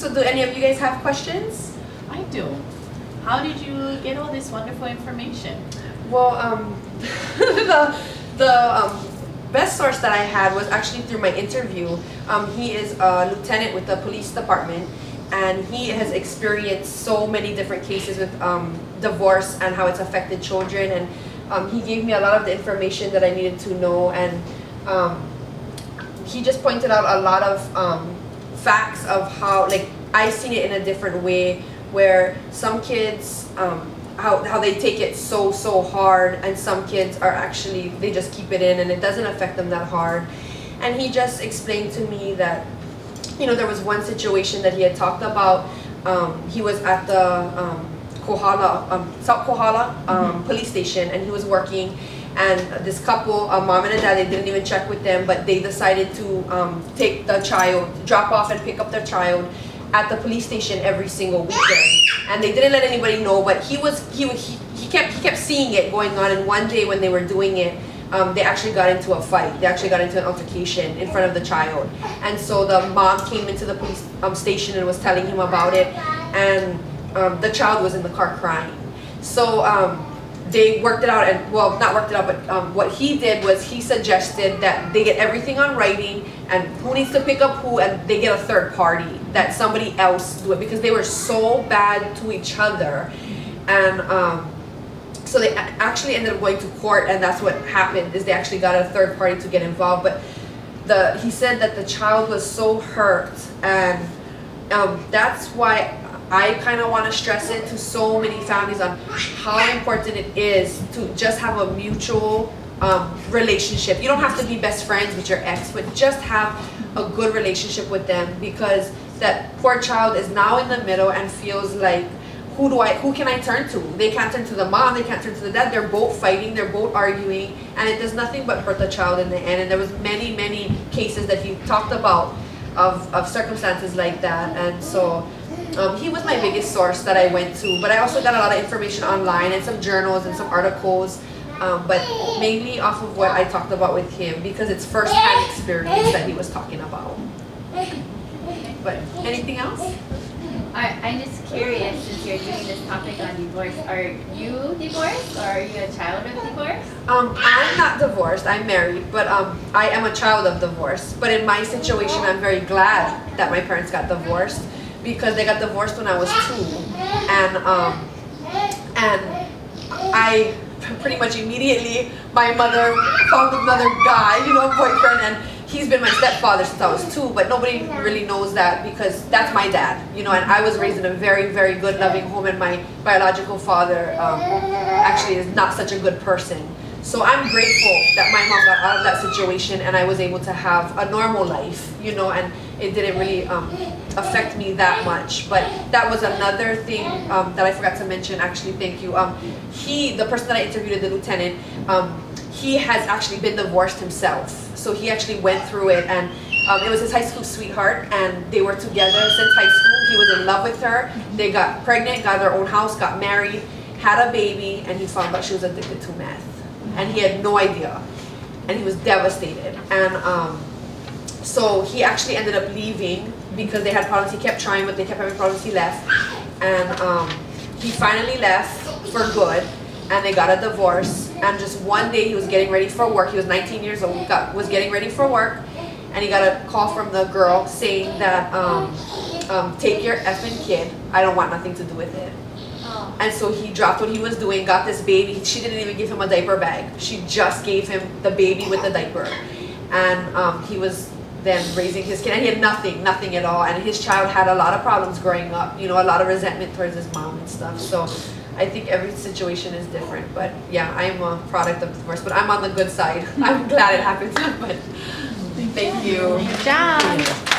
So do any of you guys have questions? I do. How did you get all this wonderful information? Well, the best source that I had was actually through my interview. He is a lieutenant with the police department, and he has experienced so many different cases with divorce and how it's affected children. And he gave me a lot of the information that I needed to know, and he just pointed out a lot of facts of how, like, I seen it in a different way, where some kids how they take it so hard, and some kids are actually, they just keep it in and it doesn't affect them that hard. And he just explained to me that, you know, there was one situation that he had talked about. He was at the South Kohala police station, and he was working, and this couple, a mom and a dad, they didn't even check with them, but they decided to take the child, drop off and pick up their child at the police station every single weekend. And they didn't let anybody know, but he kept seeing it going on. And one day when they were doing it, they actually got into a fight. They actually got into an altercation in front of the child. And so the mom came into the police station and was telling him about it, and the child was in the car crying. So they worked it out, and, well, not worked it out, but what he did was he suggested that they get everything on writing, and who needs to pick up who, and they get a third party, that somebody else do it, because they were so bad to each other. And so they actually ended up going to court, and that's what happened, is they actually got a third party to get involved. But he said that the child was so hurt, and that's why I kind of want to stress it to so many families on how important it is to just have a mutual relationship. You don't have to be best friends with your ex, but just have a good relationship with them, because that poor child is now in the middle and feels like, who can I turn to? They can't turn to the mom, they can't turn to the dad. They're both fighting, they're both arguing, and it does nothing but hurt the child in the end. And there was many cases that he talked about of circumstances like that. And so he was my biggest source that I went to, but I also got a lot of information online and some journals and some articles, but mainly off of what I talked about with him, because it's first-hand experience that he was talking about. But anything else? I'm just curious, since you're doing this topic on divorce, are you divorced, or are you a child of divorce? I'm not divorced, I'm married, but I am a child of divorce. But in my situation, I'm very glad that my parents got divorced, because they got divorced when I was 2, and I pretty much immediately, my mother found another guy, you know, boyfriend, and he's been my stepfather since I was 2, but nobody really knows that, because that's my dad, you know, and I was raised in a very good, loving home, and my biological father actually is not such a good person. So I'm grateful that my mom got out of that situation and I was able to have a normal life, you know, and it didn't really affect me that much. But that was another thing that I forgot to mention, actually, thank you. The person that I interviewed, the lieutenant, he has actually been divorced himself. So he actually went through it, and it was his high school sweetheart, and they were together since high school. He was in love with her. They got pregnant, got their own house, got married, had a baby, and he found out she was addicted to meth. And he had no idea, and he was devastated. And so he actually ended up leaving because they had problems. He kept trying, but they kept having problems. He left, and he finally left for good, and they got a divorce. And just one day he was getting ready for work. He was 19 years old, was getting ready for work, and he got a call from the girl saying that, take your effing kid, I don't want nothing to do with it. And so he dropped what he was doing, got this baby. She didn't even give him a diaper bag. She just gave him the baby with the diaper. And he was then raising his kid, and he had nothing at all. And his child had a lot of problems growing up, you know, a lot of resentment towards his mom and stuff. So I think every situation is different. But yeah, I'm a product of divorce, but I'm on the good side. I'm glad it happened. But thank you. Good job.